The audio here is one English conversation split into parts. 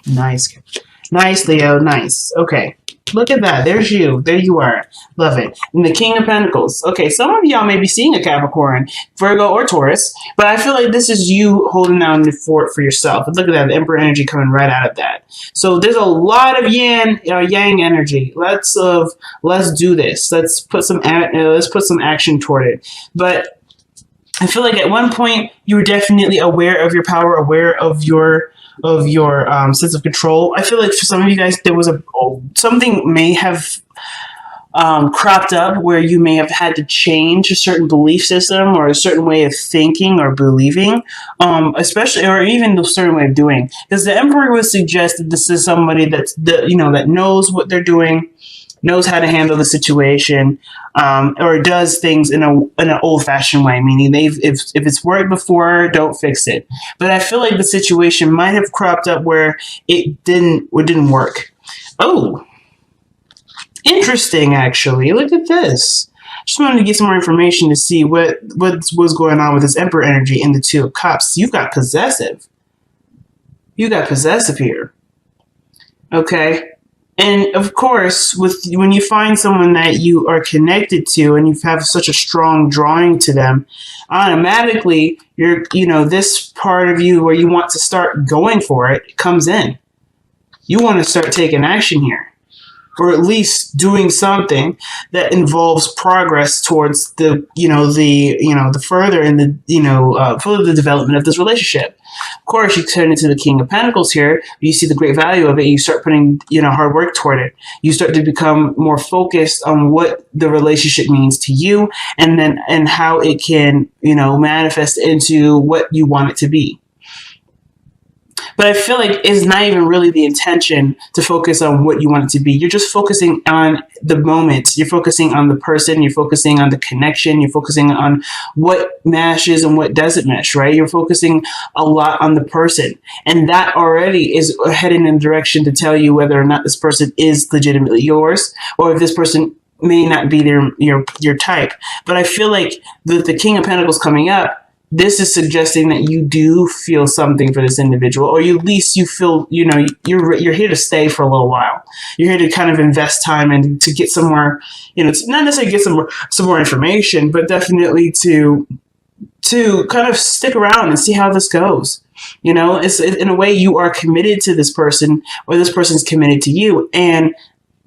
Nice. Nice, Leo. Nice. Okay. Look at that. There's you. There you are. Love it. And the King of Pentacles. Okay, some of y'all may be seeing a Capricorn, Virgo, or Taurus, but I feel like this is you holding down the fort for yourself. And look at that. The Emperor energy coming right out of that. So there's a lot of yang energy. Let's do this. Let's put some action toward it. But I feel like at one point you were definitely aware of your power, aware of your sense of control. I feel like for some of you guys, there was something may have cropped up where you may have had to change a certain belief system or a certain way of thinking or believing, especially, or even a certain way of doing. Because the Emperor would suggest that this is somebody that knows what they're doing, knows how to handle the situation, or does things in an old-fashioned way, meaning if it's worked before, don't fix it. But I feel like the situation might have cropped up where it didn't work. Oh, interesting, actually. Look at this. Just wanted to get some more information to see what was going on with this Emperor energy in the Two of Cups. You got possessive. You got possessive here. Okay. And of course, when you find someone that you are connected to and you have such a strong drawing to them, automatically this part of you where you want to start going for it comes in. You want to start taking action here, or at least doing something that involves progress towards the further in the further development of this relationship. Of course, you turn into the King of Pentacles here. You see the great value of it. You start putting hard work toward it. You start to become more focused on what the relationship means to you, and how it can manifest into what you want it to be. But I feel like it's not even really the intention to focus on what you want it to be. You're just focusing on the moment. You're focusing on the person. You're focusing on the connection. You're focusing on what meshes and what doesn't mesh, right? You're focusing a lot on the person. And that already is heading in a direction to tell you whether or not this person is legitimately yours, or if this person may not be your type. But I feel like the King of Pentacles coming up, this is suggesting that you do feel something for this individual, or at least you feel, you're here to stay for a little while. You're here to kind of invest time and to get somewhere, not necessarily get some more information, but definitely to kind of stick around and see how this goes. It's in a way you are committed to this person, or this person's committed to you, and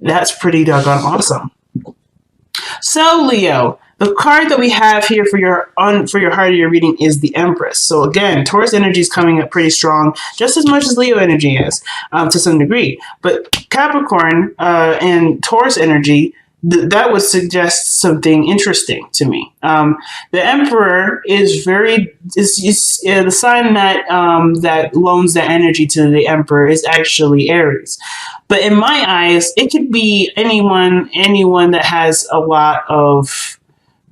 that's pretty doggone awesome. So, Leo, the card that we have here for your heart of your reading is the Empress. So again, Taurus energy is coming up pretty strong, just as much as Leo energy is, to some degree. But Capricorn and Taurus energy, that would suggest something interesting to me. The Emperor is the sign that loans that energy to the Emperor is actually Aries. But in my eyes, it could be anyone that has a lot of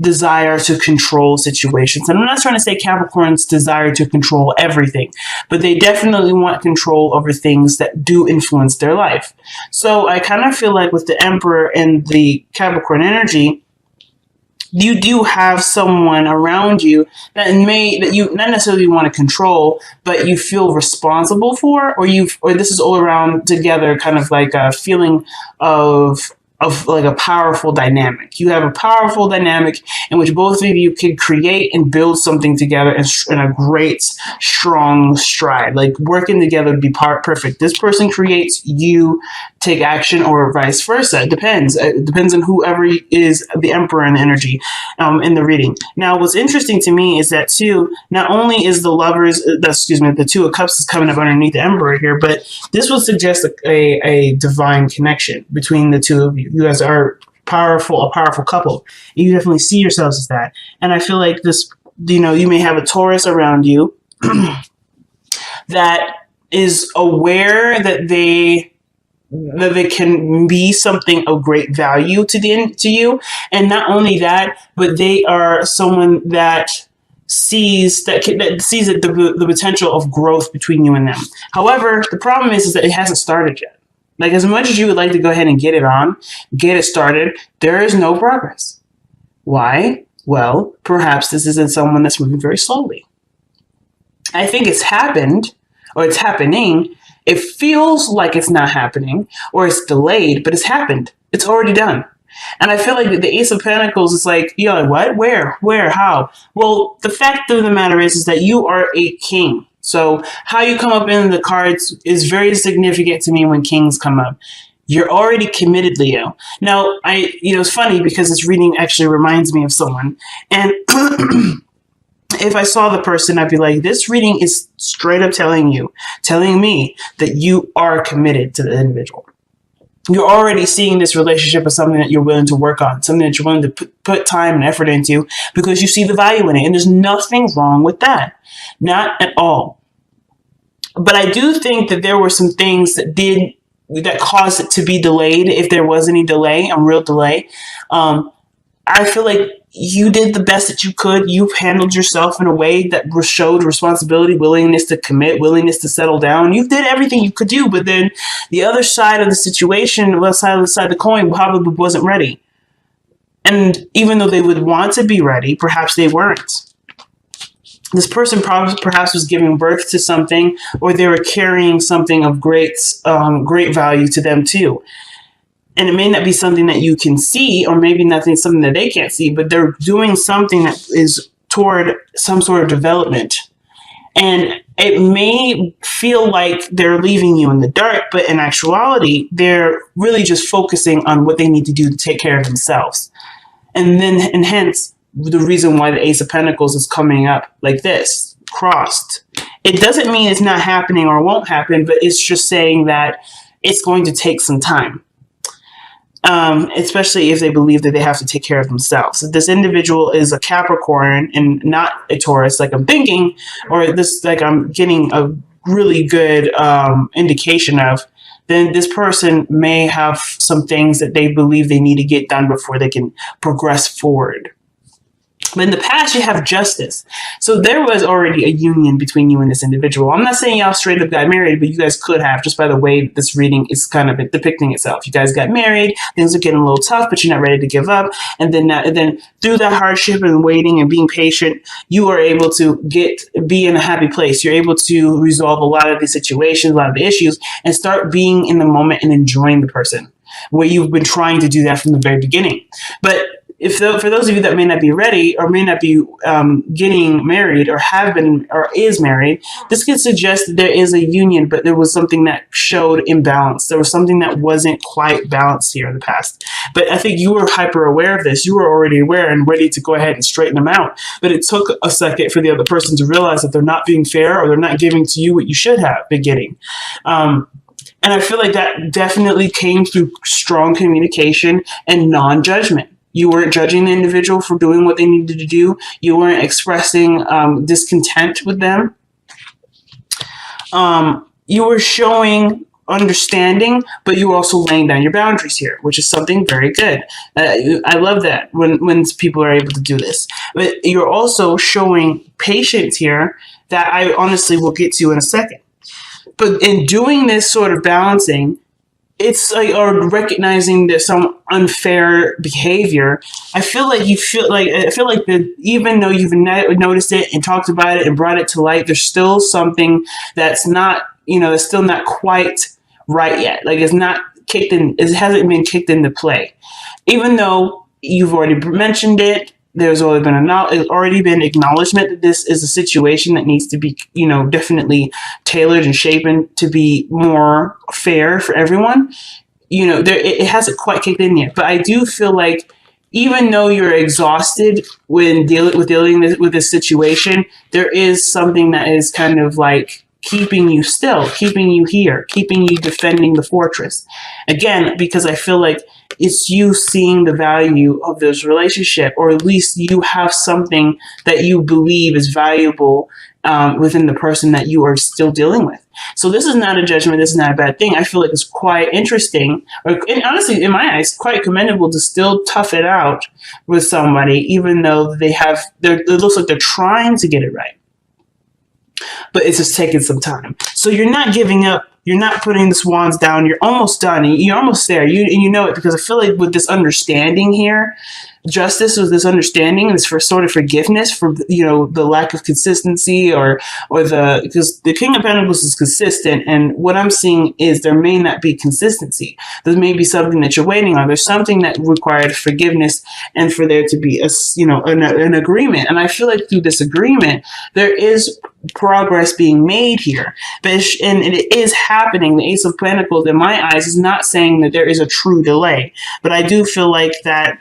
desire to control situations. And I'm not trying to say Capricorn's desire to control everything, but they definitely want control over things that do influence their life. So I kind of feel like with the Emperor and the Capricorn energy, you do have someone around you that you not necessarily want to control, but you feel responsible for, or this is all around together, kind of like a feeling of like a powerful dynamic. You have a powerful dynamic in which both of you can create and build something together in a great, strong stride. Like working together would be perfect. This person creates, you take action, or vice versa. It depends. It depends on whoever is the Emperor in the energy in the reading. Now, what's interesting to me is that too, not only is the Two of Cups is coming up underneath the Emperor here, but this would suggest a divine connection between the two of you. You guys are a powerful couple. You definitely see yourselves as that. And I feel like this, you may have a Taurus around you that is aware that they can be something of great value to you. And not only that, but they are someone that sees the potential of growth between you and them. However, the problem is that it hasn't started yet. Like, as much as you would like to go ahead and get it started, there is no progress. Why? Well, perhaps this isn't someone that's moving very slowly. I think it's happened, or it's happening. It feels like it's not happening or it's delayed, but it's happened. It's already done. And I feel like the Ace of Pentacles is like, you're like, what? Where? How? Well, the fact of the matter is that you are a king. So how you come up in the cards is very significant to me when kings come up. You're already committed, Leo. Now, it's funny because this reading actually reminds me of someone. And if I saw the person, I'd be like, this reading is straight up telling me that you are committed to the individual. You're already seeing this relationship as something that you're willing to work on, something that you're willing to put time and effort into because you see the value in it. And there's nothing wrong with that. Not at all. But I do think that there were some things that caused it to be delayed, if there was any delay, a real delay. I feel like you did the best that you could. You've handled yourself in a way that showed responsibility, willingness to commit, willingness to settle down. You did everything you could do, but then the other side of the situation, the side of the coin, probably wasn't ready. And even though they would want to be ready, perhaps they weren't. This person perhaps was giving birth to something, or they were carrying something of great value to them too. And it may not be something that you can see, or maybe something that they can't see, but they're doing something that is toward some sort of development. And it may feel like they're leaving you in the dark, but in actuality, they're really just focusing on what they need to do to take care of themselves. And hence, the reason why the Ace of Pentacles is coming up like this, crossed. It doesn't mean it's not happening or won't happen, but it's just saying that it's going to take some time. Especially if they believe that they have to take care of themselves. If this individual is a Capricorn and not a Taurus, like I'm thinking, or this, like I'm getting a really good indication of, then this person may have some things that they believe they need to get done before they can progress forward. But in the past, you have justice. So there was already a union between you and this individual. I'm not saying y'all straight up got married, but you guys could have, just by the way this reading is kind of depicting itself. You guys got married, things are getting a little tough, but you're not ready to give up. And then through that hardship and waiting and being patient, you are able to be in a happy place. You're able to resolve a lot of the situations, a lot of the issues, and start being in the moment and enjoying the person, where you've been trying to do that from the very beginning. But for those of you that may not be ready or may not be getting married or have been or is married, this could suggest that there is a union, but there was something that showed imbalance. There was something that wasn't quite balanced here in the past. But I think you were hyper aware of this. You were already aware and ready to go ahead and straighten them out. But it took a second for the other person to realize that they're not being fair or they're not giving to you what you should have been getting. And I feel like that definitely came through strong communication and non-judgment. You weren't judging the individual for doing what they needed to do. You weren't expressing discontent with them. You were showing understanding, but you were also laying down your boundaries here, which is something very good. I love that when people are able to do this. But you're also showing patience here that I honestly will get to in a second. But in doing this sort of balancing, it's like, or recognizing there's some unfair behavior. I feel like that even though you've noticed it and talked about it and brought it to light, there's still something that's not, it's still not quite right yet. Like it's not kicked in, it hasn't been kicked into play. Even though you've already mentioned it, there's already been acknowledgement that this is a situation that needs to be, definitely tailored and shapen to be more fair for everyone. It hasn't quite kicked in yet, but I do feel like even though you're exhausted when dealing with this situation, there is something that is kind of like keeping you still, keeping you here, keeping you defending the fortress. Again, because I feel like it's you seeing the value of this relationship, or at least you have something that you believe is valuable within the person that you are still dealing with. So this is not a judgment. This is not a bad thing. I feel like it's quite interesting, and honestly, in my eyes, quite commendable to still tough it out with somebody, even though it looks like they're trying to get it right. But it's just taking some time. So you're not giving up. You're not putting the swans down. You're almost done. You're almost there. You know it, because I feel like with this understanding here, justice, with this understanding, this for sort of forgiveness for, you know, the lack of consistency, or because the King of Pentacles is consistent, and what I'm seeing is there may not be consistency. There may be something that you're waiting on. There's something that required forgiveness, and for there to be a, you know, an agreement. And I feel like through this agreement there is progress being made here, but and it is happening. The Ace of Pentacles, in my eyes, is not saying that there is a true delay, but I do feel like that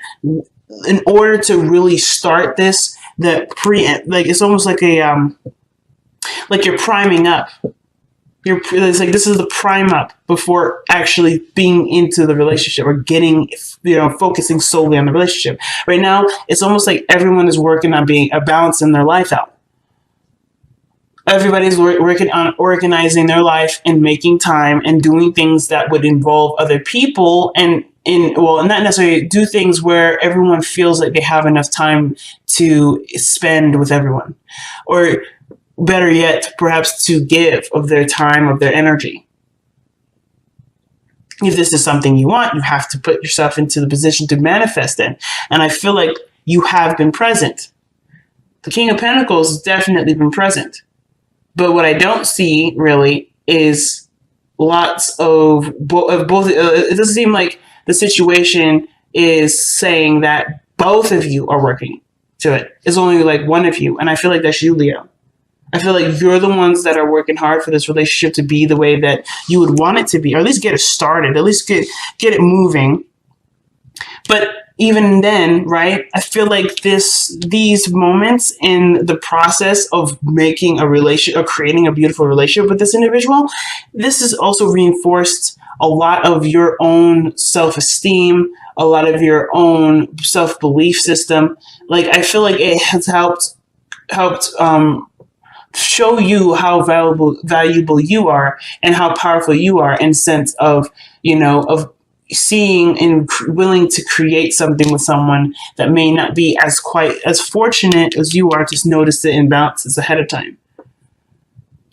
in order to really start this, like it's almost like a like you're priming up. It's like this is the prime up before actually being into the relationship, or getting, you know, focusing solely on the relationship. Right now, it's almost like everyone is working on being a balancing their life out. Everybody's working on organizing their life and making time and doing things that would involve other people, and not necessarily do things where everyone feels like they have enough time to spend with everyone, or better yet, perhaps to give of their time, of their energy. If this is something you want, you have to put yourself into the position to manifest it. And I feel like you have been present. The King of Pentacles has definitely been present. But what I don't see really is lots of both. It doesn't seem like the situation is saying that both of you are working to it. It's only like one of you. And I feel like that's you, Leo. I feel like you're the ones that are working hard for this relationship to be the way that you would want it to be, or at least get it started, at least get it moving. But even then, right, I feel like these moments in the process of making a relationship, or creating a beautiful relationship with this individual, this has also reinforced a lot of your own self-esteem, a lot of your own self-belief system. Like, I feel like it has helped show you how valuable you are, and how powerful you are, in sense of, you know, of seeing and willing to create something with someone that may not be quite as fortunate as you are to notice the imbalances ahead of time.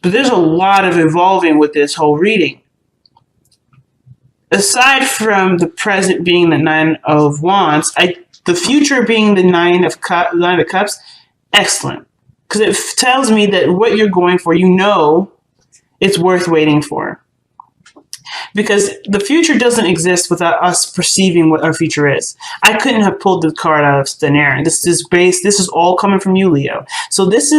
But there's a lot of evolving with this whole reading. Aside from the present being the Nine of Wands, the future being the Nine of Cups, excellent. Because it tells me that what you're going for, you know, it's worth waiting for. Because the future doesn't exist without us perceiving what our future is. I couldn't have pulled the card out of thin air. This is all coming from you, Leo. So this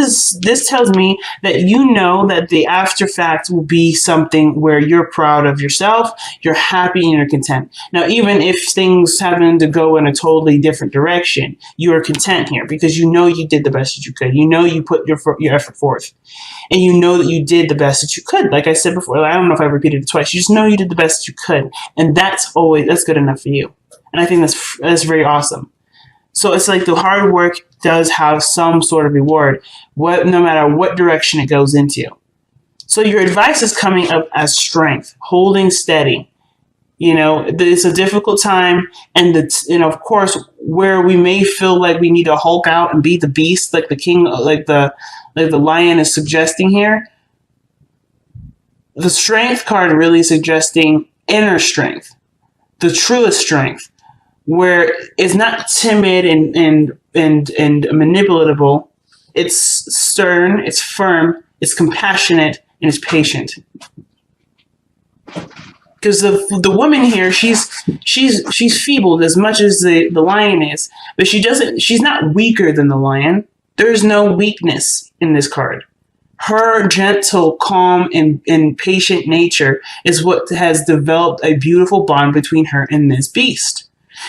tells me that you know that the after fact will be something where you're proud of yourself, you're happy, and you're content. Now, even if things happen to go in a totally different direction, you are content here because you know you did the best that you could. You know you put your effort forth. And you know that you did the best that you could. Like I said before, I don't know if I repeated it twice. You just know you did the best that you could. And that's good enough for you. And I think that's very awesome. So it's like the hard work does have some sort of reward, no matter what direction it goes into. So your advice is coming up as strength, holding steady. You know, it's a difficult time, and of course, where we may feel like we need to Hulk out and be the beast, like the king, like the lion is suggesting here. The strength card really suggesting inner strength, the truest strength, where it's not timid and manipulatable. It's stern, it's firm, it's compassionate, and it's patient. Because the woman here, she's feebled as much as the lion is, but she's not weaker than the lion. There's no weakness in this card. Her gentle, calm, and patient nature is what has developed a beautiful bond between her and this beast.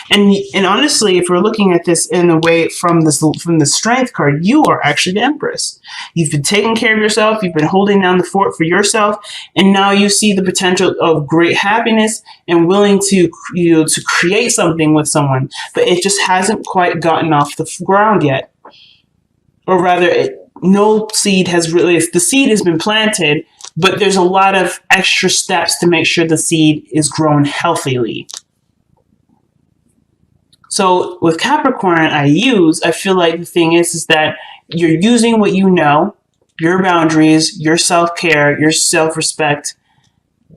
And honestly, if we're looking at this in a way from the strength card, you are actually the Empress. You've been taking care of yourself. You've been holding down the fort for yourself, and now you see the potential of great happiness and willing to create something with someone, but it just hasn't quite gotten off the ground yet, or rather, the seed has been planted, but there's a lot of extra steps to make sure the seed is grown healthily. So with Capricorn, I feel like the thing is that you're using what you know, your boundaries, your self-care, your self-respect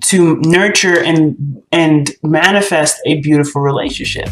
to nurture and manifest a beautiful relationship.